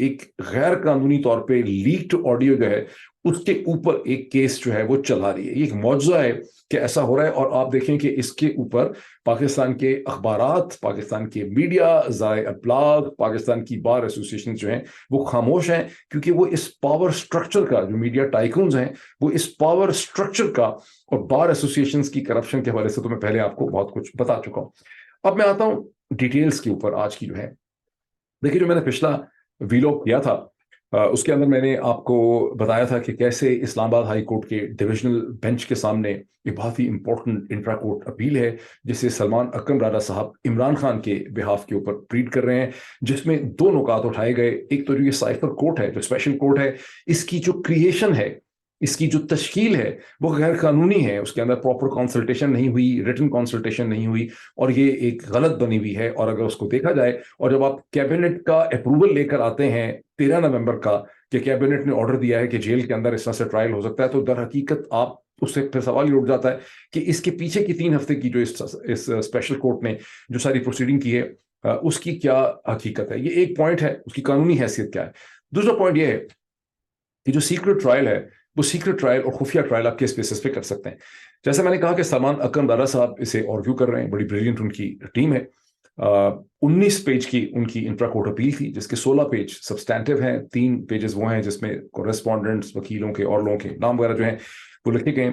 ایک غیر قانونی طور پہ لیکڈ آڈیو جو ہے اس کے اوپر ایک کیس جو ہے وہ چلا رہی ہے. یہ ایک معجزہ ہے کہ ایسا ہو رہا ہے. اور آپ دیکھیں کہ اس کے اوپر پاکستان کے اخبارات، پاکستان کے میڈیا، ذرائع ابلاغ، پاکستان کی بار ایسوسیشن جو ہیں وہ خاموش ہیں، کیونکہ وہ اس پاور سٹرکچر کا، جو میڈیا ٹائکونز ہیں وہ اس پاور سٹرکچر کا اور بار ایسوسیشنز کی کرپشن کے حوالے سے تو میں پہلے آپ کو بہت کچھ بتا چکا ہوں. اب میں آتا ہوں ڈیٹیلز کے اوپر آج کی جو ہے. دیکھیے جو میں نے پچھلا ویلاگ کیا تھا اس کے اندر میں نے آپ کو بتایا تھا کہ کیسے اسلام آباد ہائی کورٹ کے ڈویژنل بینچ کے سامنے ایک بہت ہی امپورٹنٹ انٹرا کورٹ اپیل ہے جسے سلمان اکرم راجا صاحب عمران خان کے بہاف کے اوپر پریڈ کر رہے ہیں، جس میں دو نکات اٹھائے گئے. ایک تو جو یہ سائفر کورٹ ہے، جو اسپیشل کورٹ ہے، اس کی جو کریشن ہے، اس کی جو تشکیل ہے وہ غیر قانونی ہے. اس کے اندر پراپر کنسلٹیشن نہیں ہوئی، ریٹن کنسلٹیشن نہیں ہوئی، اور یہ ایک غلط بنی ہوئی ہے. اور اگر اس کو دیکھا جائے، اور جب آپ کیبنٹ کا اپروول لے کر آتے ہیں 13 نومبر کا کہ کیبنٹ نے آرڈر دیا ہے کہ جیل کے اندر اس طرح سے ٹرائل ہو سکتا ہے، تو در حقیقت آپ اس سے پھر سوال یہ اٹھ جاتا ہے کہ اس کے پیچھے کی 3 ہفتے کی جو اس اسپیشل کورٹ نے جو ساری پروسیڈنگ کی ہے اس کی کیا حقیقت ہے. یہ ایک پوائنٹ ہے، اس کی قانونی حیثیت کیا ہے. دوسرا پوائنٹ یہ ہے کہ جو سیکرٹ ٹرائل ہے وہ سیکرٹ ٹرائل اور خفیہ ٹرائل آپ کس بیسس پہ کر سکتے ہیں. جیسے میں نے کہا کہ سلمان اکرم راجا صاحب اسے آرگیو کر رہے ہیں، بڑی بریلینٹ ان کی ٹیم ہے. 19 پیج کی ان کی انٹرا کورٹ اپیل تھی، جس کے 16 پیج سبسٹینٹیو ہیں، 3 پیجز وہ ہیں جس میں کورسپونڈنٹس، وکیلوں کے اور لوگوں کے نام وغیرہ جو ہیں وہ لکھے گئے.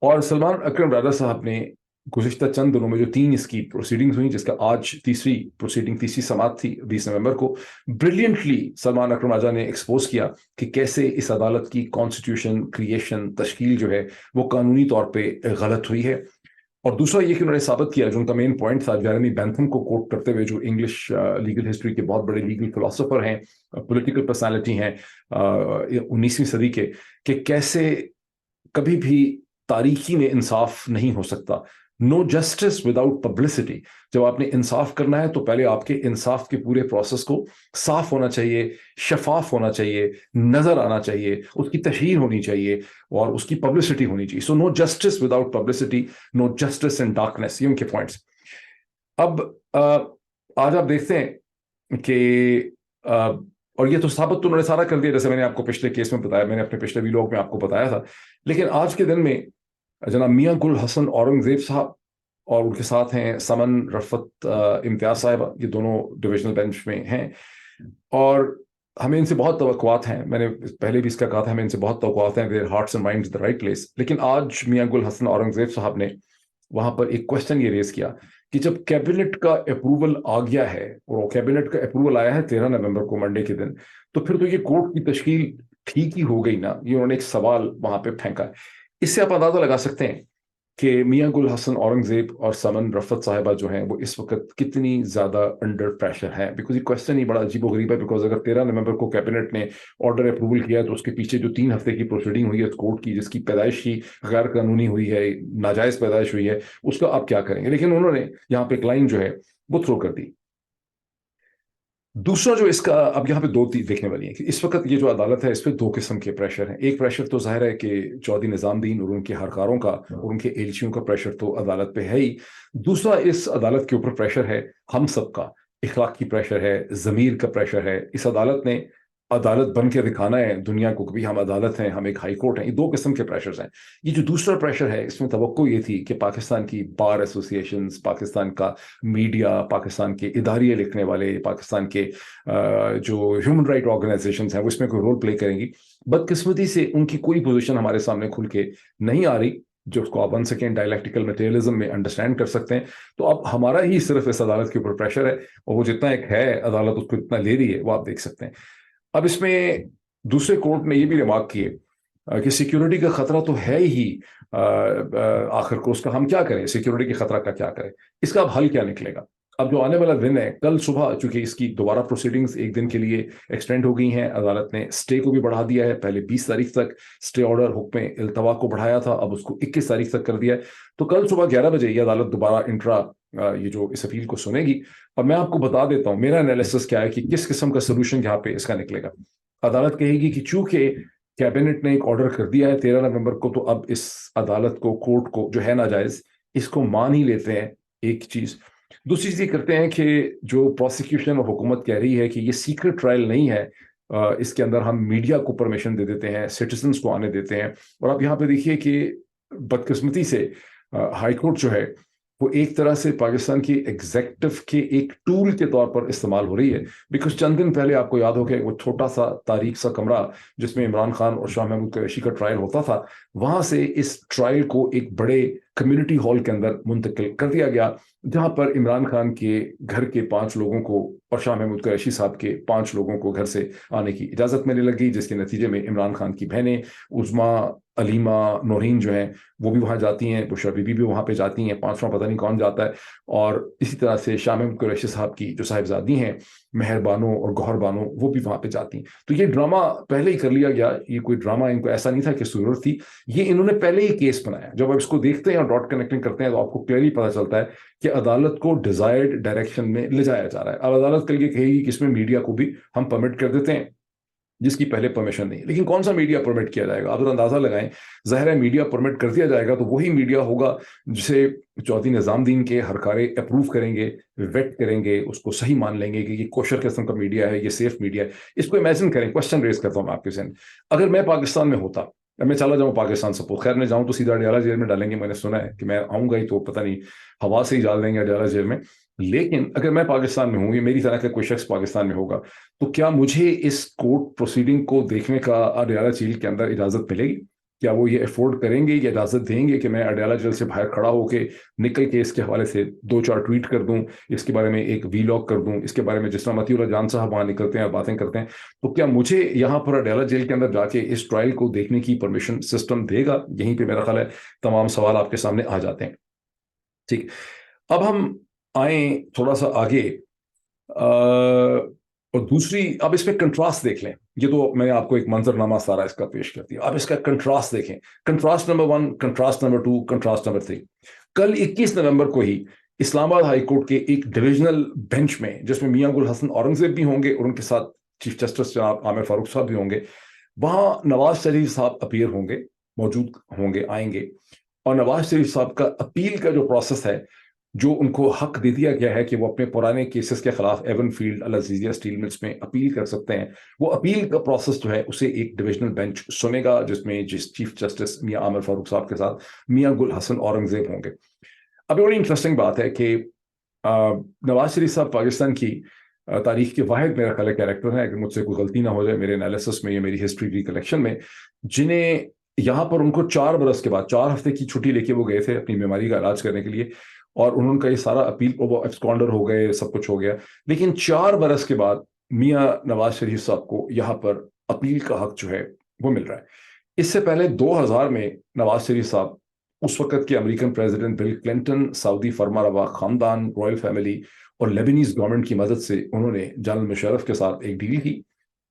اور سلمان اکرم راجا صاحب نے گزشتہ چند دنوں میں جو 3 اس کی پروسیڈنگز ہوئیں، جس کا آج تیسری سماعت تھی 20 نومبر کو، بریلینٹلی سلمان اکرم راجا نے ایکسپوز کیا کہ کیسے اس عدالت کی کانسٹیٹیوشن، کریشن، تشکیل جو ہے وہ قانونی طور پہ غلط ہوئی ہے. اور دوسرا یہ کہ انہوں نے ثابت کیا، جو ان کا مین پوائنٹ تھا جیرمی بینتھم کو کوٹ کرتے ہوئے، جو انگلش لیگل ہسٹری کے بہت بڑے لیگل فلاسفر ہیں، پولیٹیکل پرسنالٹی ہیں 19ویں صدی کے، کہ کیسے کبھی بھی تاریخی میں انصاف نہیں ہو سکتا. نو جسٹس وداؤٹ پبلسٹی. جب آپ نے انصاف کرنا ہے تو پہلے آپ کے انصاف کے پورے پروسیس کو صاف ہونا چاہیے، شفاف ہونا چاہیے، نظر آنا چاہیے، اس کی تشہیر ہونی چاہیے اور اس کی پبلسٹی ہونی چاہیے. So no justice without publicity, no justice in darkness. یہ ان کے پوائنٹس. اب آج آپ دیکھتے ہیں کہ اور یہ تو ثابت تو انہوں نے سارا کر دیا، جیسے میں نے آپ کو پچھلے کیس میں بتایا، میں نے اپنے پچھلے ویلاگ میں آپ کو بتایا تھا. لیکن آج کے دن میں جناب میاں گل حسن اورنگزیب صاحب اور ان کے ساتھ ہیں سمن رفت امتیاز صاحبہ، یہ دونوں ڈویژنل بینچ میں ہیں، اور ہمیں ان سے بہت توقعات ہیں. میں نے پہلے بھی اس کا کہا تھا، ہمیں ان سے بہت توقعات ہیں. their hearts and minds the right place. لیکن آج میاں گل حسن اورنگزیب صاحب نے وہاں پر ایک کوشچن یہ ریز کیا کہ جب کیبنٹ کا اپروول آ گیا ہے، اور کیبنٹ کا اپروول آیا ہے 13 نومبر کو منڈے کے دن، تو پھر تو یہ کورٹ کی تشکیل ٹھیک ہی ہو گئی نا. یہ انہوں نے ایک سوال وہاں پہ پھینکا ہے. اس سے آپ اندازہ لگا سکتے ہیں کہ میاں گل حسن اورنگزیب اور سمن رفت صاحبہ جو ہیں وہ اس وقت کتنی زیادہ انڈر پریشر ہیں. بیکاز یہ کوشچن ہی بڑا عجیب و غریب ہے. بیکاز اگر 13 نومبر کو کیبنٹ نے آرڈر اپروول کیا تو اس کے پیچھے جو 3 ہفتے کی پروسیڈنگ ہوئی ہے کورٹ کی، جس کی پیدائش ہی غیر قانونی ہوئی ہے، ناجائز پیدائش ہوئی ہے، اس کا آپ کیا کریں گے. لیکن انہوں نے یہاں پہ ایک لائن جو ہے وہ تھرو کر دی. دوسرا جو اس کا اب یہاں پہ 2 چیز دیکھنے والی ہیں کہ اس وقت یہ جو عدالت ہے اس پہ 2 قسم کے پریشر ہیں. ایک پریشر تو ظاہر ہے کہ چودھری نظام دین اور ان کے ہرکاروں کا اور ان کے ایلچیوں کا پریشر تو عدالت پہ ہے ہی. دوسرا اس عدالت کے اوپر پریشر ہے ہم سب کا، اخلاقی پریشر ہے، ضمیر کا پریشر ہے. اس عدالت نے عدالت بن کے دکھانا ہے دنیا کو کہ بھی ہم عدالت ہیں، ہم ایک ہائی کورٹ ہیں. یہ 2 قسم کے پریشرز ہیں. یہ جو دوسرا پریشر ہے اس میں توقع یہ تھی کہ پاکستان کی بار ایسوسیشنز، پاکستان کا میڈیا، پاکستان کے اداریے لکھنے والے، پاکستان کے جو ہیومن رائٹ آرگنائزیشنز ہیں وہ اس میں کوئی رول پلے کریں گی. بدقسمتی سے ان کی کوئی پوزیشن ہمارے سامنے کھل کے نہیں آ رہی، جو اس کو آپ 1 سیکنڈ ڈائلیکٹیکل میٹیریلزم میں انڈرسٹینڈ کر سکتے ہیں. تو اب ہمارا ہی صرف اس عدالت کے اوپر پریشر ہے، اور وہ جتنا ایک ہے عدالت اس کو اتنا لے رہی ہے وہ آپ دیکھ سکتے ہیں. اب اس میں دوسرے کورٹ نے یہ بھی ریمارک کیے کہ سیکیورٹی کا خطرہ تو ہے ہی، آخر کو اس کا ہم کیا کریں، سیکیورٹی کے خطرہ کا کیا کریں، اس کا اب حل کیا نکلے گا. اب جو آنے والا دن ہے کل صبح، چونکہ اس کی دوبارہ پروسیڈنگز 1 دن کے لیے ایکسٹینڈ ہو گئی ہیں، عدالت نے سٹے کو بھی بڑھا دیا ہے. پہلے 20 تاریخ تک سٹے آرڈر حکم التوا کو بڑھایا تھا، اب اس کو 21 تاریخ تک کر دیا ہے. تو کل صبح 11 بجے یہ عدالت دوبارہ یہ جو اس اپیل کو سنے گی. اب میں آپ کو بتا دیتا ہوں میرا انالیسس کیا ہے کہ کس قسم کا سولوشن یہاں پہ اس کا نکلے گا. عدالت کہے گی کہ چونکہ کیبنٹ نے ایک آرڈر کر دیا ہے 13 نومبر کو، تو اب اس عدالت کو، کورٹ کو جو ہے ناجائز، اس کو مان ہی لیتے ہیں. ایک چیز. دوسری چیز یہ کرتے ہیں کہ جو پروسیکیوشن اور حکومت کہہ رہی ہے کہ یہ سیکرٹ ٹرائل نہیں ہے، اس کے اندر ہم میڈیا کو پرمیشن دے دیتے ہیں, سٹیزنس کو آنے دیتے ہیں. اور آپ یہاں پہ دیکھیے کہ بدقسمتی سے ہائی کورٹ جو ہے وہ ایک طرح سے پاکستان کی ایگزیکٹو کے ایک ٹول کے طور پر استعمال ہو رہی ہے. بیکاز چند دن پہلے آپ کو یاد ہو کہ وہ چھوٹا سا تاریخ سا کمرہ جس میں عمران خان اور شاہ محمود قریشی کا ٹرائل ہوتا تھا, وہاں سے اس ٹرائل کو ایک بڑے کمیونٹی ہال کے اندر منتقل کر دیا گیا, جہاں پر عمران خان کے گھر کے 5 لوگوں کو اور شاہ محمود قریشی صاحب کے 5 لوگوں کو گھر سے آنے کی اجازت ملنے لگی, جس کے نتیجے میں عمران خان کی بہنیں عظما, علیمہ, نورین جو ہیں وہ بھی وہاں جاتی ہیں, بشرا بی بی بھی وہاں پہ جاتی ہیں, 5واں پتہ نہیں کون جاتا ہے. اور اسی طرح سے شاہ محمود قریشی صاحب کی جو صاحبزادی ہیں مہر بانو اور گوہر بانو, وہ بھی وہاں پہ جاتی ہیں. تو یہ ڈرامہ پہلے ہی کر لیا گیا, یہ کوئی ڈرامہ ان کو ایسا نہیں تھا کہ ضرورت تھی, یہ انہوں نے پہلے ہی کیس بنایا. جب آپ اس کو دیکھتے ہیں اور ڈاٹ کنیکٹنگ کرتے ہیں تو آپ کو کلیئرلی پتہ چلتا ہے کہ عدالت کو ڈیزائرڈ ڈائریکشن میں لے جایا جا رہا ہے. اب عدالت کل یہ کہے گی کہ اس میں میڈیا کو بھی ہم پرمٹ کر دیتے ہیں جس کی پہلے پرمیشن نہیں. لیکن کون سا میڈیا پرمٹ کیا جائے گا, آپ اندازہ لگائیں. ظاہر ہے میڈیا پرمٹ کر دیا جائے گا تو وہی میڈیا ہوگا جسے چودھری نظام الدین کے ہرکارے اپروو کریں گے, ویٹ کریں گے, اس کو صحیح مان لیں گے کہ یہ کوشر قسم کا میڈیا ہے, یہ سیف میڈیا ہے. اس کو امیجن کریں, کوشچن ریز کرتا ہوں میں آپ کے ذہن, اگر میں پاکستان میں ہوتا, میں چلا جاؤں پاکستان سپورٹ, خیر میں جاؤں تو سیدھا اڈیالہ جیل میں ڈالیں گے, میں نے سنا ہے کہ میں آؤں گا ہی تو پتہ نہیں ہوا سے ہی ڈال دیں گے اڈیالہ جیل میں. لیکن اگر میں پاکستان میں ہوں, یہ میری طرح کا کوئی شخص پاکستان میں ہوگا, تو کیا مجھے اس کورٹ پروسیڈنگ کو دیکھنے کا اڈیالہ جیل کے اندر اجازت ملے گی؟ کیا وہ یہ افورڈ کریں گے یا اجازت دیں گے کہ میں اڈیالہ جیل سے باہر کھڑا ہو کے نکل کے اس کے حوالے سے 2-4 ٹویٹ کر دوں, اس کے بارے میں ایک ویلاگ کر دوں, اس کے بارے میں جس طرح متی اللہ جان صاحب وہاں نکلتے ہیں باتیں کرتے ہیں, تو کیا مجھے یہاں پر اڈیالہ جیل کے اندر جا کے اس ٹرائل کو دیکھنے کی پرمیشن سسٹم دے گا؟ یہیں پہ میرا خیال ہے تمام سوال آپ کے سامنے آ جاتے ہیں. ٹھیک, اب ہم آئیں تھوڑا سا آگے, اور دوسری, اب اس میں کنٹراسٹ دیکھ لیں. یہ تو میں نے آپ کو ایک منظر نامہ سارا اس کا پیش کر دیا, اب اس کا کنٹراسٹ دیکھیں. Contrast number 1, contrast number 2, contrast number 3. کل 21 نومبر کو ہی اسلام آباد ہائی کورٹ کے ایک ڈویژنل بینچ میں, جس میں میاں گل حسن اورنگزیب بھی ہوں گے اور ان کے ساتھ چیف جسٹس جناب عامر فاروق صاحب بھی ہوں گے, وہاں نواز شریف صاحب اپیئر ہوں گے, موجود ہوں گے, آئیں گے. اور نواز شریف صاحب کا اپیل کا جو پروسیس ہے, جو ان کو حق دے دیا گیا ہے کہ وہ اپنے پرانے کیسز کے خلاف ایون فیلڈ, العزیزیہ اسٹیل ملز میں اپیل کر سکتے ہیں, وہ اپیل کا پروسیس جو ہے اسے ایک ڈویژنل بینچ سنے گا, جس میں چیف جسٹس میاں عامر فاروق صاحب کے ساتھ میاں گل حسن اورنگزیب ہوں گے. اب بڑی انٹرسٹنگ بات ہے کہ نواز شریف صاحب پاکستان کی تاریخ کے واحد میرا خیال کیریکٹر ہے, اگر مجھ سے کوئی غلطی نہ ہو جائے میرے انالیسس میں یا میری ہسٹری ریکلیکشن میں, جنہیں یہاں پر ان کو 4 برس کے بعد 4 ہفتے کی چھٹی لے کے وہ گئے تھے اپنی بیماری کا علاج کرنے کے لیے, اور انہوں کا یہ سارا اپیل, وہ ایبسکانڈر ہو گئے, سب کچھ ہو گیا. لیکن 4 برس کے بعد میاں نواز شریف صاحب کو یہاں پر اپیل کا حق جو ہے وہ مل رہا ہے. اس سے پہلے 2000 میں نواز شریف صاحب اس وقت کے امریکن پریزیڈنٹ بل کلنٹن, سعودی فرما روا خاندان, رائل فیملی اور لیبنیز گورنمنٹ کی مدد سے انہوں نے جنرل مشرف کے ساتھ ایک ڈیل کی,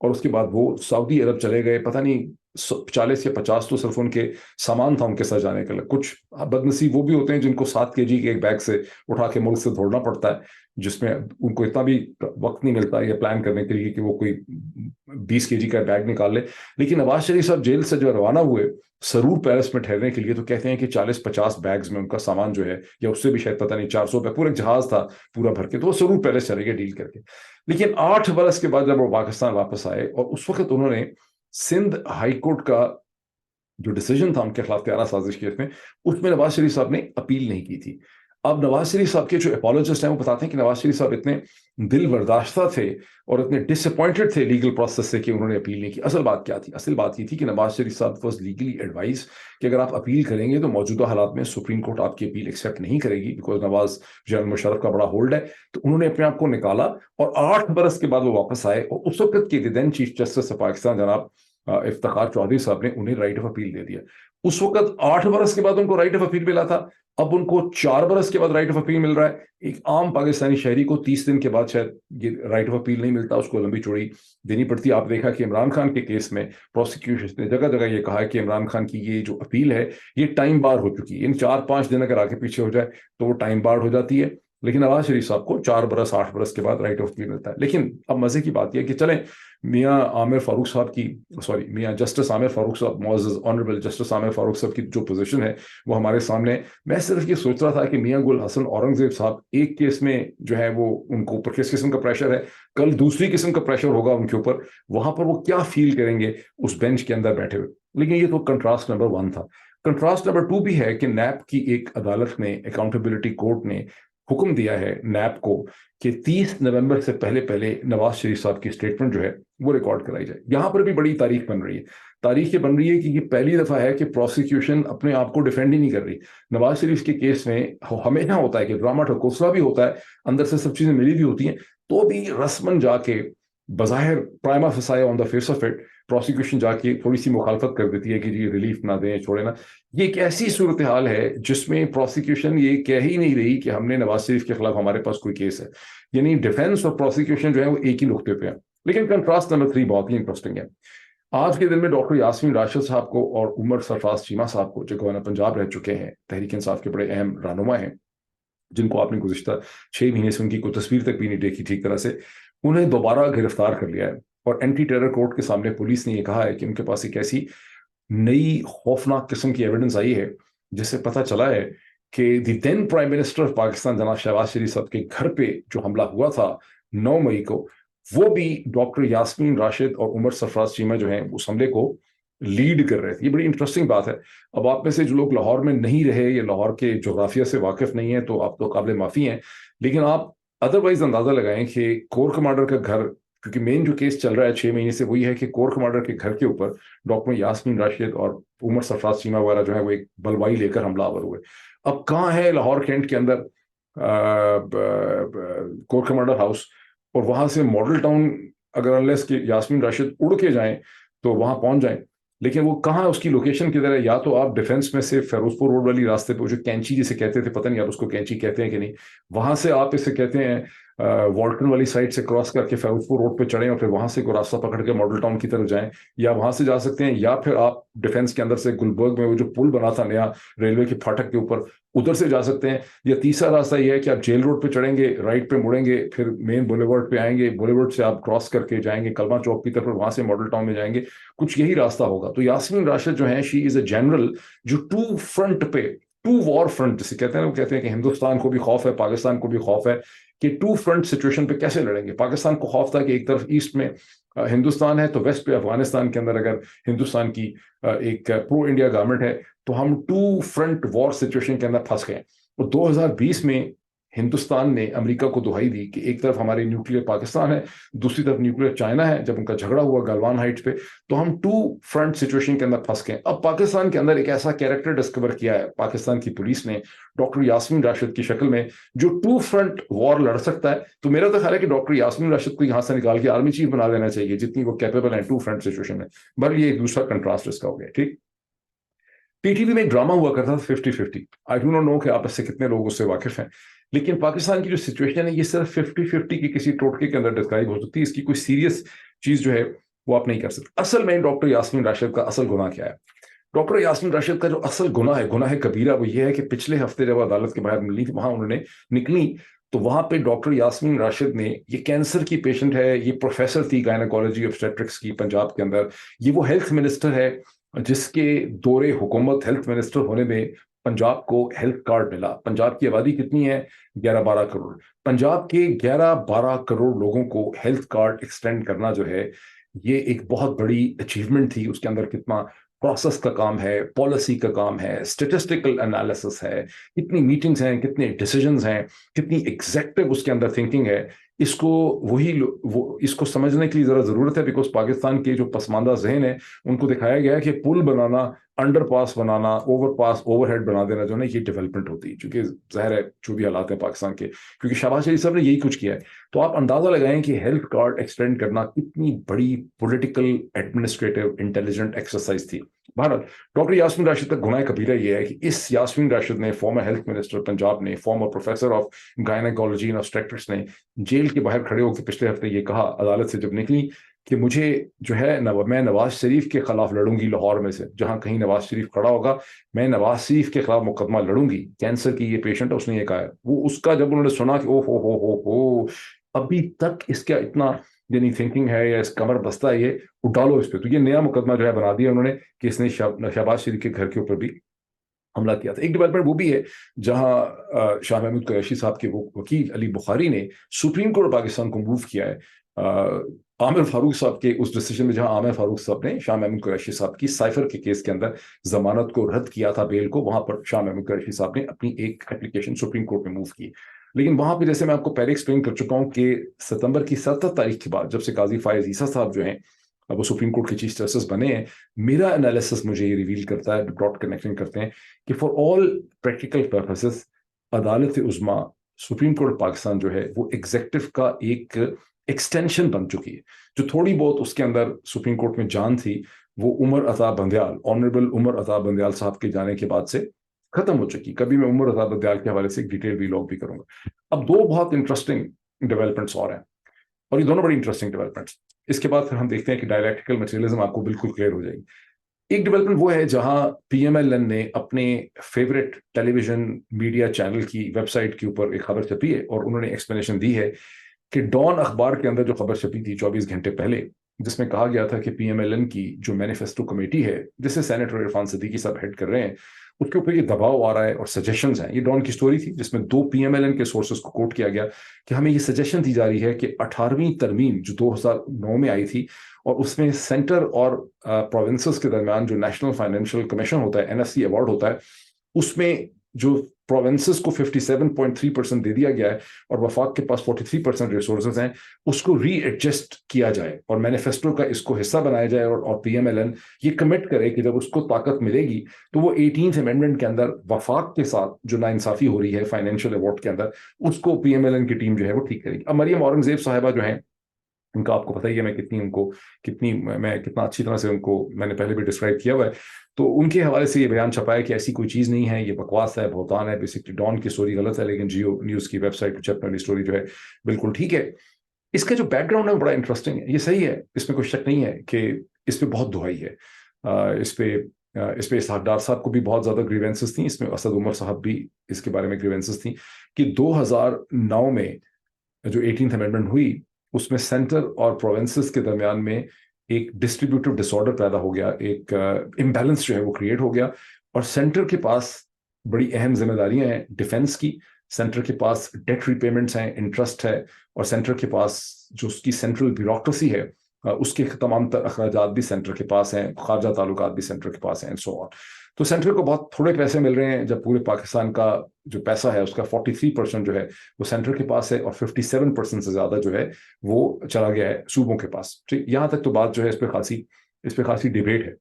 اور اس کے بعد وہ سعودی عرب چلے گئے. پتہ نہیں 40 یا 50 تو صرف ان کے سامان تھا ان کے ساتھ جانے کے لیے. کچھ بدنصیب وہ بھی ہوتے ہیں جن کو 7 kg کے ایک بیگ سے اٹھا کے ملک سے دوڑنا پڑتا ہے, جس میں ان کو اتنا بھی وقت نہیں ملتا یہ پلان کرنے کے لیے کہ وہ کوئی 20 kg کا بیگ نکال لے. لیکن نواز شریف صاحب جیل سے جو روانہ ہوئے سرور پیلس میں ٹھہرنے کے لیے, تو کہتے ہیں کہ 40-50 بیگز میں ان کا سامان جو ہے, یا اس سے بھی شاید پتہ نہیں 400 پہ پورا جہاز تھا پورا بھر کے, تو وہ سرور پیلس چلے گئے ڈیل کر کے. لیکن 8 برس کے بعد جب وہ پاکستان واپس آئے, اور اس وقت انہوں نے سندھ ہائی کورٹ کا جو ڈیسیجن تھا ان کے خلاف 13 سازش کیس میں, اس میں نواز شریف صاحب نے اپیل نہیں کی تھی. اب نواز شریف صاحب کے جو اپالوجسٹ ہیں وہ بتاتے ہیں کہ نواز شریف صاحب اتنے دل برداشتہ تھے اور اتنے ڈس اپوائنٹڈ تھے لیگل پروسیس سے کہ انہوں نے اپیل نہیں کی. اصل بات کیا تھی؟ اصل بات یہ تھی کہ نواز شریف صاحب واز لیگلی ایڈوائز کہ اگر آپ اپیل کریں گے تو موجودہ حالات میں سپریم کورٹ آپ کی اپیل ایکسیپٹ نہیں کرے گی, بیکاز نواز جنرل مشرف کا بڑا ہولڈ ہے. تو انہوں نے اپنے آپ کو نکالا, اور 8 برس کے بعد وہ واپس آئے, اور اس وقت کے دین چیف جسٹس آف پاکستان جناب افتخار چودھری صاحب نے انہیں رائٹ آف اپیل دے دیا. اس وقت 8 برس کے بعد ان کو رائٹ آف اپیل ملا تھا, اب ان کو 4 برس کے بعد رائٹ آف اپیل مل رہا ہے. ایک عام پاکستانی شہری کو 30 دن کے بعد شاید یہ رائٹ آف اپیل نہیں ملتا, اس کو لمبی چوڑی دینی پڑتی. آپ دیکھا کہ عمران خان کے کیس میں پروسیکیوشن نے جگہ جگہ یہ کہا ہے کہ عمران خان کی یہ جو اپیل ہے یہ ٹائم بار ہو چکی ہے, ان 4-5 دن اگر آگے پیچھے ہو جائے تو وہ ٹائم بار ہو جاتی ہے. لیکن نواز شریف صاحب کو 4 برس 8 برس کے بعد رائٹ آف اپیل ملتا ہے. لیکن اب مزے کی بات یہ ہے کہ چلیں میاں عامر فاروق صاحب کی میاں جسٹس عامر فاروق صاحب، معزز آنریبل جسٹس عامر فاروق صاحب کی جو پوزیشن ہے وہ ہمارے سامنے ہے. میں صرف یہ سوچ رہا تھا کہ میاں گل حسن اورنگزیب صاحب ایک کیس میں جو ہے وہ ان کو اوپر کس قسم کا پریشر ہے، کل دوسری قسم کا پریشر ہوگا ان کے اوپر، وہاں پر وہ کیا فیل کریں گے اس بینچ کے اندر بیٹھے ہوئے. لیکن یہ تو کنٹراسٹ نمبر 1 تھا. کنٹراسٹ نمبر 2 بھی ہے کہ نیب کی ایک عدالت نے، اکاؤنٹیبلٹی کورٹ نے حکم دیا ہے نیب کو کہ 30 نومبر سے پہلے نواز شریف صاحب کی اسٹیٹمنٹ جو ہے وہ ریکارڈ کرائی جائے. یہاں پر بھی بڑی تاریخ بن رہی ہے. تاریخ یہ بن رہی ہے کہ یہ پہلی دفعہ ہے کہ پروسیکیوشن اپنے آپ کو ڈیفینڈ ہی نہیں کر رہی. نواز شریف کے کیس میں ہمیشہ ہوتا ہے کہ ڈرامہ ٹھکوسلا بھی ہوتا ہے، اندر سے سب چیزیں ملی بھی ہوتی ہیں، تو بھی رسمن جا کے بظاہر prima facie on the face of it prosecution جا کے تھوڑی سی مخالفت کر دیتی ہے کہ جی ریلیف نہ دیں، چھوڑے نہ. یہ ایک ایسی صورتحال ہے جس میں پروسیکیوشن یہ کہہ ہی نہیں رہی کہ ہم نے نواز شریف کے خلاف ہمارے پاس کوئی کیس ہے. یعنی ڈیفینس اور پروسیکیوشن جو ہے وہ ایک ہی نقطے پہ ہے. لیکن کنٹراسٹ نمبر 3 بہت ہی انٹرسٹنگ ہے. آج کے دن میں ڈاکٹر یاسمین راشد صاحب کو اور عمر سرفراز چیمہ صاحب کو، جو گورنر پنجاب رہ چکے ہیں، تحریک انصاف کے بڑے اہم رہنما ہیں، جن کو آپ نے گزشتہ 6 مہینے سے ان کی کوئی تصویر تک بھی نہیں دیکھی ٹھیک طرح سے، انہیں دوبارہ گرفتار کر لیا ہے. اور اینٹی ٹیرر کورٹ کے سامنے پولیس نے یہ کہا ہے کہ ان کے پاس ایک ایسی نئی خوفناک قسم کی ایویڈنس آئی ہے جس سے پتہ چلا ہے کہ دی دین پرائم منسٹر آف پاکستان جناب شہباز شریف صاحب کے گھر پہ جو حملہ ہوا تھا 9 مئی کو، وہ بھی ڈاکٹر یاسمین راشد اور عمر سرفراز چیمہ جو ہیں اس حملے کو لیڈ کر رہے تھے. یہ بڑی انٹرسٹنگ بات ہے. اب آپ میں سے جو لوگ لاہور میں نہیں رہے یا لاہور کے جغرافیہ سے واقف نہیں ہیں تو آپ تو قابل معافی ہیں، لیکن آپ ادروائز اندازہ لگائیں کہ کور کمانڈر کا گھر، کیونکہ مین جو کیس چل رہا ہے 6 مہینے سے وہی ہے کہ کور کمانڈر کے گھر کے اوپر ڈاکٹر یاسمین راشد اور عمر سرفراز چیمہ وغیرہ جو ہے وہ ایک بلوائی لے کر حملہ آور ہوئے. اب کہاں ہے لاہور کینٹ کے اندر کور کمانڈر ہاؤس، اور وہاں سے ماڈل ٹاؤن اگر انلیس کہ یاسمین راشد اڑ کے جائیں تو وہاں پہنچ جائیں، لیکن وہ کہاں اس کی لوکیشن کدھر ہے؟ یا تو آپ ڈیفینس میں سے فیروز پور روڈ والی راستے پہ جو کینچی جسے کہتے تھے، پتہ نہیں آپ اس کو کینچی کہتے ہیں کہ نہیں، وہاں سے آپ اسے کہتے ہیں والٹن والی سائڈ سے کراس کر کے فیروز پور روڈ پہ چڑھیں اور پھر وہاں سے کوئی راستہ پکڑ کے ماڈل ٹاؤن کی طرف جائیں، یا وہاں سے جا سکتے ہیں، یا پھر آپ ڈیفینس کے اندر سے گلبرگ میں وہ جو پل بنا تھا نیا ریلوے کے پھاٹک کے اوپر ادھر سے جا سکتے ہیں، یا تیسرا راستہ یہ ہے کہ آپ جیل روڈ پہ چڑھیں گے، رائٹ پہ مڑیں گے، پھر مین بولیورڈ پہ آئیں گے، بولیورڈ سے آپ کراس کر کے جائیں گے کلمہ چوک کی طرف، وہاں سے ماڈل ٹاؤن میں جائیں گے. کچھ یہی راستہ ہوگا. تو یاسمین راشد جو ہیں، شی از اے جنرل جو 2 فرنٹ پہ، 2 وار فرنٹ جسے کہتے ہیں، وہ کہتے ہیں کہ ہندوستان کو بھی خوف ہے، پاکستان کو بھی خوف ہے کہ 2 فرنٹ سچویشن پہ کیسے لڑیں گے. پاکستان کو خوف تھا کہ ایک طرف ایسٹ میں ہندوستان ہے تو ویسٹ پہ افغانستان کے اندر اگر ہندوستان کی ایک پرو انڈیا گورنمنٹ ہے تو ہم 2 فرنٹ وار سچویشن کے اندر پھنس گئے. اور 2020 میں ہندوستان نے امریکہ کو دہائی دی کہ ایک طرف ہمارے نیوکلیر پاکستان ہے، دوسری طرف نیوکلیر چائنا ہے. جب ان کا جھگڑا ہوا گلوان ہائٹس پہ تو ہم 2 فرنٹ سچویشن کے اندر پھنس گئے. اب پاکستان کے اندر ایک ایسا کیریکٹر ڈسکور کیا ہے پاکستان کی پولیس نے ڈاکٹر یاسمین راشد کی شکل میں، جو 2 فرنٹ وار لڑ سکتا ہے. تو میرا تو خیال ہے کہ ڈاکٹر یاسمین راشد کو یہاں سے نکال کے آرمی چیف بنا دینا چاہیے، جتنی وہ کیپیبل ہیں 2 فرنٹ سچویشن میں. بل یہ ایک دوسرا کنٹراسٹ اس کا ہو گیا. ٹھیک. پی ٹی وی میں ایک ڈرامہ ہوا کرتا تھا 50-50. آئی ڈو ناٹ نو کہ آپ اس سے کتنے لوگ اس سے واقف ہیں، لیکن پاکستان کی جو سچویشن ہے یہ صرف 50-50 کی کسی ٹوٹکے کے اندر ڈسکرائب ہو سکتی ہے. اس کی کوئی سیریس چیز جو ہے وہ آپ نہیں کر سکتے. اصل میں ڈاکٹر یاسمین راشد کا اصل گناہ کیا ہے؟ ڈاکٹر یاسمین راشد کا جو اصل گناہ کبیرہ وہ یہ ہے کہ پچھلے ہفتے جب عدالت کے باہر ملی وہاں انہوں نے نکلی تو وہاں پہ ڈاکٹر یاسمین راشد نے، یہ کینسر کی پیشنٹ ہے، یہ پروفیسر تھی گائنیکالوجی obstetrics کی پنجاب کے اندر، یہ وہ ہیلتھ منسٹر ہے جس کے دور حکومت ہیلتھ منسٹر ہونے میں پنجاب کو ہیلتھ کارڈ ملا. پنجاب کی آبادی کتنی ہے؟ 11-12 کروڑ. پنجاب کے 11-12 کروڑ لوگوں کو ہیلتھ کارڈ ایکسٹینڈ کرنا جو ہے یہ ایک بہت بڑی اچیومنٹ تھی. اس کے اندر کتنا پروسیس کا کام ہے، پالیسی کا کام ہے، اسٹیٹسٹیکل انالیسس ہے، کتنی میٹنگز ہیں، کتنے ڈیسیجنز ہیں، کتنی ایگزیکٹو اس کے اندر تھنکنگ ہے. اس کو سمجھنے کی ذرا ضرورت ہے، بیکاز پاکستان کے جو پسماندہ ذہن ہے ان کو دکھایا گیا ہے کہ پل بنانا، انڈر پاس بنانا، اوور پاس، اوور ہیڈ بنا دینا جو ہے نا یہ ڈیولپمنٹ ہوتی ہے. چونکہ ظاہر ہے جو بھی حالات ہیں پاکستان کے، کیونکہ شہباز شریف صاحب نے یہی کچھ کیا ہے. تو آپ اندازہ لگائیں کہ ہیلتھ کارڈ ایکسٹینڈ کرنا کتنی بڑی پولیٹیکل ایڈمنسٹریٹو انٹیلیجنٹ ایکسرسائز تھی. بہرحال ڈاکٹر یاسمین راشد کا گناہ کبیرہ یہ ہے کہ اس یاسمین راشد نے، فارمر ہیلتھ منسٹر پنجاب نے، former professor of gynaecology and obstetrics نے جیل کے باہر کھڑے ہو کے پچھلے ہفتے یہ کہا عدالت سے جب نکلی کہ مجھے جو ہے میں نواز شریف کے خلاف لڑوں گی. لاہور میں سے جہاں کہیں نواز شریف کھڑا ہوگا میں نواز شریف کے خلاف مقدمہ لڑوں گی. کینسر کی یہ پیشنٹ ہے، اس نے یہ کہا ہے. وہ اس کا جب انہوں نے سنا کہ او ہو ابھی تک اس کا اتنا یعنی تھنکنگ ہے یا اس کمر بستہ ہے یہ ڈالو اس پہ. تو یہ نیا مقدمہ جو ہے بنا دیا انہوں نے کہ اس نے شہباز شریف کے گھر کے اوپر بھی حملہ کیا تھا. ایک ڈیولپمنٹ وہ بھی ہے جہاں شاہ محمود قریشی صاحب کے وہ وکیل علی بخاری نے سپریم کورٹ پاکستان کو موو کیا ہے عامر فاروق صاحب کے اس ڈیسیجن میں, جہاں عامر فاروق صاحب نے شاہ محمود قریشی صاحب کی سائفر کے کیس کے اندر ضمانت کو رد کیا تھا, بیل کو, وہاں پر شاہ محمود قریشی صاحب نے اپنی ایک اپلیکیشن سپریم کورٹ میں موو کی. لیکن وہاں پہ جیسے میں آپ کو پہلے ایکسپلین کر چکا ہوں کہ ستمبر کی 17 تاریخ کے بعد جب سے قاضی فائز عیسیٰ صاحب جو ہیں اب وہ سپریم کورٹ کے چیف جسٹس بنے ہیں, میرا انالیسس مجھے یہ ریویل کرتا ہے, براڈ کنیکشن کرتے ہیں کہ فار آل پریکٹیکل پرپسز عدالت عظمیٰ سپریم کورٹ پاکستان جو ہے وہ ایگزیکٹو کا ایک ایکسٹینشن بن چکی ہے. جو تھوڑی بہت اس کے اندر سپریم کورٹ میں جان تھی وہ عمر عطا بندیال, آنریبل عمر عطا بندیال صاحب کے جانے کے بعد سے ختم ہو چکی. کبھی میں عمر عطا بندیال کے حوالے سے ایک ڈیٹیل ویلاگ بھی کروں گا. اب دو بہت انٹرسٹنگ ڈیولپمنٹس اور ہیں, اور یہ دونوں بڑی انٹرسٹنگ ڈیولپمنٹس. اس کے بعد پھر ہم دیکھتے ہیں کہ ڈائلیکٹیکل مٹیریلزم آپ کو بالکل کلیئر ہو جائے گی. ایک ڈیولپمنٹ وہ ہے جہاں پی ایم ایل این نے اپنے فیوریٹ ٹیلی ویژن میڈیا چینل کی ویب سائٹ کے اوپر ایک خبر چھپی ہے اور انہوں نے ایکسپلینیشن دی ہے کہ ڈان اخبار کے اندر جو خبر چھپی تھی 24 گھنٹے پہلے, جس میں کہا گیا تھا کہ پی ایم ایل این کی جو مینیفیسٹو کمیٹی ہے جسے سینیٹر عرفان صدیقی صاحب ہیڈ کر رہے ہیں, اس کے اوپر یہ دباؤ آ رہا ہے اور سجیشنز ہیں. یہ ڈان کی سٹوری تھی جس میں 2 پی ایم ایل این کے سورسز کو کوٹ کیا گیا کہ ہمیں یہ سجیشن دی جا رہی ہے کہ 18ویں ترمیم جو 2009 میں آئی تھی اور اس میں سینٹر اور پروونسز کے درمیان جو نیشنل فائنینشیل کمیشن ہوتا ہے NFC ایوارڈ ہوتا ہے, اس میں جو پروونسز کو 57.3% دے دیا گیا ہے اور وفاق کے پاس 43% ریسورسز ہیں, اس کو ری ایڈجسٹ کیا جائے اور مینیفیسٹو کا اس کو حصہ بنایا جائے اور پی ایم ایل این یہ کمٹ کرے کہ جب اس کو طاقت ملے گی تو وہ 18th امینڈمنٹ کے اندر وفاق کے ساتھ جو ناانصافی ہو رہی ہے فائنینشیل ایوارڈ کے اندر, اس کو پی ایم ایل این کی ٹیم جو ہے وہ ٹھیک کرے گی. اب مریم اورنگزیب صاحبہ جو ہیں, ان کا آپ کو پتہ ہی ہے میں کتنا اچھی طرح سے ان کو میں نے پہلے بھی ڈسکرائب کیا ہوا ہے. تو ان کے حوالے سے یہ بیان چھپا ہے کہ ایسی کوئی چیز نہیں ہے, یہ بکواس ہے, بہتان ہے, بیسکلی ڈان کی سٹوری غلط ہے لیکن جیو نیوز کی ویب سائٹ چیپٹر والی سٹوری جو ہے بالکل ٹھیک ہے. اس کا جو بیک گراؤنڈ ہے بڑا انٹرسٹنگ ہے, یہ صحیح ہے, اس میں کوئی شک نہیں ہے کہ اس پہ بہت دہائی ہے. اس پہ اسحاق ڈار صاحب کو بھی بہت زیادہ گریوینسز تھیں, اس میں اسد عمر صاحب بھی اس کے بارے میں گریوینسز تھیں کہ 2009 میں جو 18th امینڈمنٹ ہوئی اس میں سینٹر اور پروونسز کے درمیان میں ایک ڈسٹریبیوٹیو ڈس آرڈر پیدا ہو گیا, ایک امبیلنس جو ہے وہ کریٹ ہو گیا, اور سینٹر کے پاس بڑی اہم ذمہ داریاں ہیں ڈیفنس کی, سینٹر کے پاس ڈیٹ ری پیمنٹس ہیں, انٹرسٹ ہے, اور سینٹر کے پاس جو اس کی سینٹرل بیوروکریسی ہے اس کے تمام تر اخراجات بھی سینٹر کے پاس ہیں, خارجہ تعلقات بھی سینٹر کے پاس ہیں اینڈ سو آن. تو سینٹر کو بہت تھوڑے پیسے مل رہے ہیں جب پورے پاکستان کا جو پیسہ ہے اس کا 43% جو ہے وہ سینٹر کے پاس ہے اور 57% سے زیادہ جو ہے وہ چلا گیا ہے صوبوں کے پاس. ٹھیک, یہاں تک تو بات جو ہے اس پہ خاصی ڈیبیٹ ہے.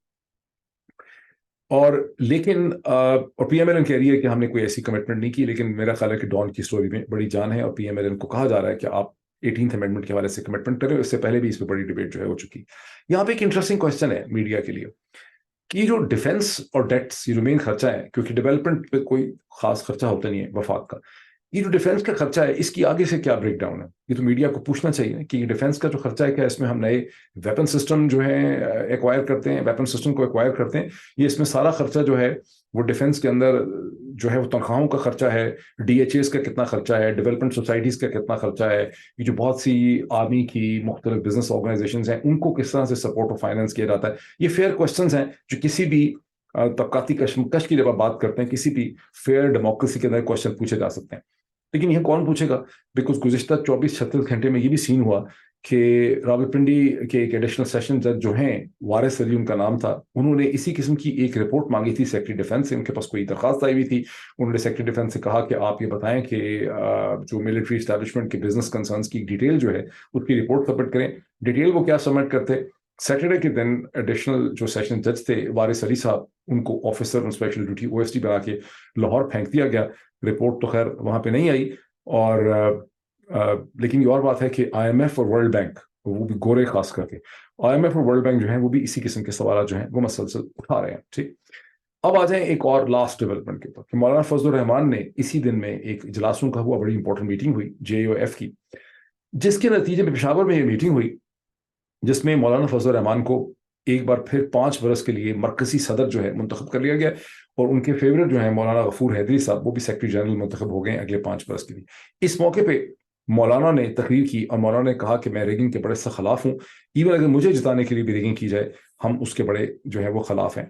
اور لیکن اور پی ایم ایل این کہہ رہی ہے کہ ہم نے کوئی ایسی کمٹمنٹ نہیں کی, لیکن میرا خیال ہے کہ ڈان کی سٹوری میں بڑی جان ہے اور پی ایم ایل این کو کہا جا رہا ہے کہ آپ 18th امینڈمنٹ کے حوالے سے کمٹمنٹ کریں. اس سے پہلے بھی اس پہ بڑی ڈیبیٹ جو ہے ہو چکی. یہاں پہ ایک انٹرسٹنگ کوشچن ہے میڈیا کے لیے کہ جو ڈیفنس اور ڈیٹس یہ جو مین خرچہ ہے, کیونکہ ڈیولپمنٹ پہ کوئی خاص خرچہ ہوتا نہیں ہے وفاق کا, یہ جو ڈیفنس کا خرچہ ہے اس کی آگے سے کیا بریک ڈاؤن ہے, یہ تو میڈیا کو پوچھنا چاہیے کہ یہ ڈیفنس کا جو خرچہ ہے کیا اس میں ہم نئے ویپن سسٹم جو ہے ایکوائر کرتے ہیں, ویپن سسٹم کو ایکوائر کرتے ہیں, یہ اس میں سارا خرچہ جو ہے وہ ڈیفنس کے اندر جو ہے وہ تنخواہوں کا خرچہ ہے, DHAs کا کتنا خرچہ ہے, ڈیولپمنٹ سوسائٹیز کا کتنا خرچہ ہے, یہ جو بہت سی آرمی کی مختلف بزنس آرگنائزیشنز ہیں ان کو کس طرح سے سپورٹ اور فائنینس کیا جاتا ہے. یہ فیئر کوشچنز ہیں جو کسی بھی طبقاتی کشمکش کی جب آپ بات کرتے ہیں کسی بھی فیئر ڈیموکریسی کے اندر کوشچن پوچھے جا سکتے ہیں. لیکن یہ کون پوچھے گا, بیکاز گزشتہ 24-36 گھنٹے میں یہ بھی سین ہوا کہ راولپنڈی کے ایک ایڈیشنل سیشن جج جو ہیں وارث علی ان کا نام تھا, انہوں نے اسی قسم کی ایک رپورٹ مانگی تھی سیکرٹری ڈیفنس سے, ان کے پاس کوئی درخواست آئی ہوئی تھی. انہوں نے سیکرٹری ڈیفنس سے کہا کہ آپ یہ بتائیں کہ جو ملٹری اسٹیبلشمنٹ کے بزنس کنسرنس کی ڈیٹیل جو ہے اس کی رپورٹ سبمٹ کریں. ڈیٹیل وہ کیا سبمٹ کرتے, سیٹرڈے کے دن ایڈیشنل جو سیشن جج تھے وارث علی صاحب, ان کو آفیسر آن اسپیشل ڈیوٹی OSD بنا کے لاہور پھینک دیا گیا. رپورٹ تو خیر وہاں پہ نہیں آئی, اور لیکن یہ اور بات ہے کہ IMF اور ورلڈ بینک, وہ بھی گورے خاص کر کے IMF اور ورلڈ بینک جو ہیں وہ بھی اسی قسم کے سوالات جو ہیں وہ مسلسل اٹھا رہے ہیں. ٹھیک, اب آ جائیں ایک اور لاسٹ ڈیولپمنٹ کے اوپر کہ مولانا فضل الرحمان نے اسی دن میں ایک اجلاسوں کا ہوا بڑی امپورٹنٹ میٹنگ ہوئی JOF کی, جس کے نتیجے میں پشاور میں یہ میٹنگ ہوئی جس میں مولانا فضل الرحمان کو ایک بار پھر 5 برس کے لیے مرکزی صدر جو ہے منتخب کر لیا گیا, اور ان کے فیورٹ جو ہیں مولانا غفور حیدری صاحب وہ بھی سیکرٹری جنرل منتخب ہو گئے اگلے 5 برس کے لیے. اس موقع پہ مولانا نے تقریر کی اور مولانا نے کہا کہ میں ریگنگ کے بڑے سخت خلاف ہوں، ایون اگر مجھے جتانے کے لیے بھی ریگنگ کی جائے ہم اس کے بڑے جو ہے وہ خلاف ہیں۔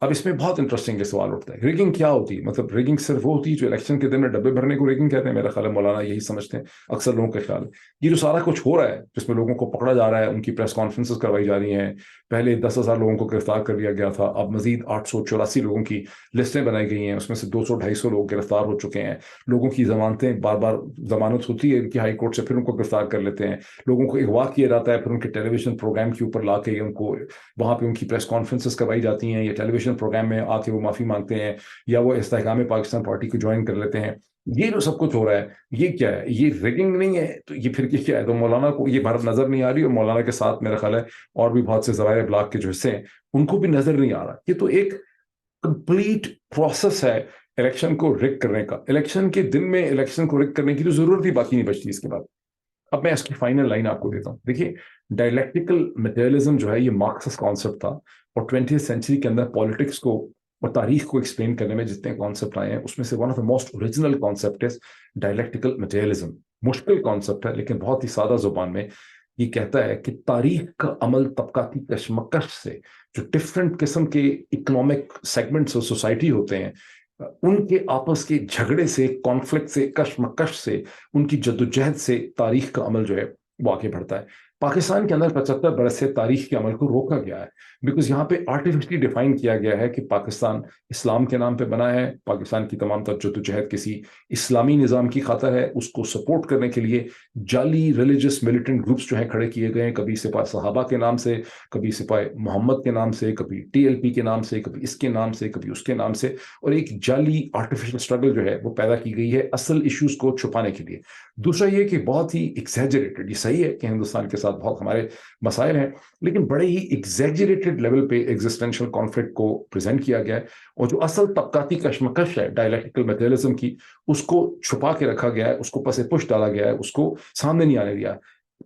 اب اس میں بہت انٹرسٹنگ سوال اٹھتا ہے، ریگنگ کیا ہوتی ہے؟ مطلب ریگنگ صرف وہ ہوتی ہے جو الیکشن کے دن میں ڈبے بھرنے کو ریگنگ کہتے ہیں؟ میرا خیال ہے مولانا یہی سمجھتے ہیں، اکثر لوگوں کا خیال ہے یہ جو سارا کچھ ہو رہا ہے جس میں لوگوں کو پکڑا جا رہا ہے، ان کی پریس کانفرنسز کروائی جا رہی ہیں، پہلے 10,000 لوگوں کو گرفتار کر لیا گیا تھا، اب مزید 884 لوگوں کی لسٹیں بنائی گئی ہیں، اس میں سے 200-250 لوگ گرفتار ہو چکے ہیں، لوگوں کی ضمانتیں بار بار ضمانت ہوتی ہے ان کی ہائی کورٹ سے، پھر ان کو گرفتار کر لیتے ہیں، لوگوں کو اغوا کیا جاتا ہے، پھر ان کے ٹیلی ویژن پروگرام کے اوپر لا کے ان کو وہاں پہ ان کی پریس کانفرنسز کروائی جاتی ہیں، یا ٹیلی ویژن پروگرام میں آ کے وہ معافی مانگتے ہیں، یا وہ استحکام پاکستان پارٹی کو جوائن کر لیتے ہیں۔ یہ جو سب کچھ ہو رہا ہے یہ کیا ہے؟ یہ ریگنگ نہیں ہے تو یہ پھر کیا ہے؟ تو مولانا کو یہ بھارت نظر نہیں آ رہی، اور مولانا کے ساتھ میرا خیال ہے اور بھی بہت سے ذرائع ابلاغ کے جو حصے ہیں ان کو بھی نظر نہیں آ رہا۔ یہ تو ایک کمپلیٹ پروسیس ہے الیکشن کو ریگ کرنے کا، الیکشن کے دن میں الیکشن کو ریگ کرنے کی تو ضرورت ہی باقی نہیں بچتی اس کے بعد۔ اب میں اس کی فائنل لائن آپ کو دیتا ہوں، دیکھیے ڈائلیکٹیکل مٹیریلزم جو ہے یہ مارکسسٹ کانسیپٹ تھا، اور 20th سینچری کے اندر پالیٹکس کو اور تاریخ کو ایکسپلین کرنے میں جتنے کانسیپٹ آئے ہیں اس میں سے one of the most original concept ہے ڈائلیکٹیکل مٹیریلزم۔ مشکل کانسیپٹ ہے لیکن بہت ہی سادہ زبان میں یہ کہتا ہے کہ تاریخ کا عمل طبقاتی کشمکش سے، جو ڈفرینٹ قسم کے اکنامک سیگمنٹس اور سوسائٹی ہوتے ہیں ان کے آپس کے جھگڑے سے، کانفلکٹ سے، کشمکش سے، ان کی جدوجہد سے تاریخ کا عمل جو ہے وہ آگے بڑھتا ہے۔ پاکستان کے اندر 75 برس سے تاریخ کے عمل کو روکا گیا ہے، بیکاز یہاں پہ آرٹیفیشلی ڈیفائن کیا گیا ہے کہ پاکستان اسلام کے نام پہ بنا ہے، پاکستان کی تمام تر جدوجہد کسی اسلامی نظام کی خاطر ہے، اس کو سپورٹ کرنے کے لیے جعلی ریلیجس ملیٹنٹ گروپس جو ہیں کھڑے کیے گئے ہیں، کبھی سپاہ صحابہ کے نام سے، کبھی سپاہ محمد کے نام سے، کبھی TLP کے نام سے، کبھی اس کے نام سے، کبھی اس کے نام سے، اور ایک جعلی آرٹیفیشل اسٹرگل جو ہے وہ پیدا کی گئی ہے اصل ایشوز کو چھپانے کے لیے۔ دوسرا یہ کہ بہت ہی ایگزیجریٹڈ، یہ صحیح ہے کہ ہندوستان کے ساتھ بہت ہمارے مسائل ہیں لیکن بڑے ہی ایگزیجریٹڈ لیول پہ ایگزسٹینشل کانفلکٹ کو پریزنٹ کیا گیا ہے، اور جو اصل طبقاتی کشمکش ہے ڈائلیکٹیکل میٹیریلزم کی اس کو چھپا کے رکھا گیا ہے، اس کو پس پش ڈالا گیا ہے، اس کو سامنے نہیں آنے دیا۔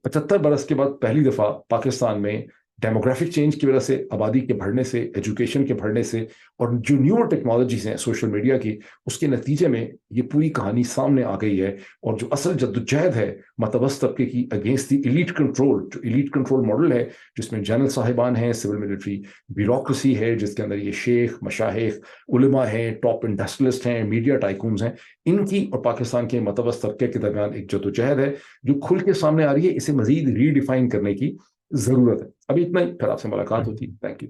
75 برس کے بعد پہلی دفعہ پاکستان میں ڈیموگرافک چینج کی وجہ سے، آبادی کے بڑھنے سے، ایجوکیشن کے بڑھنے سے، اور جو نیور ٹیکنالوجیز ہیں سوشل میڈیا کی، اس کے نتیجے میں یہ پوری کہانی سامنے آ گئی ہے، اور جو اصل جدوجہد ہے متوسط طبقے کی اگینسٹ دی ایلیٹ کنٹرول، جو ایلیٹ کنٹرول ماڈل ہے جس میں جنرل صاحبان ہیں، سول ملٹری بیوروکریسی ہے جس کے اندر یہ شیخ، مشائخ، علماء ہیں، ٹاپ انڈسٹریلسٹ ہیں، میڈیا ٹائکونز ہیں، ان کی اور پاکستان کے متوسط طبقے کے درمیان ایک جدوجہد ہے جو کھل کے سامنے آ رہی ہے۔ اسے مزید ری ڈیفائن کرنے کی ضرورت ہے۔ ابھی اتنا ہی، پھر آپ سے ملاقات ہوتی ہے۔ Thank you.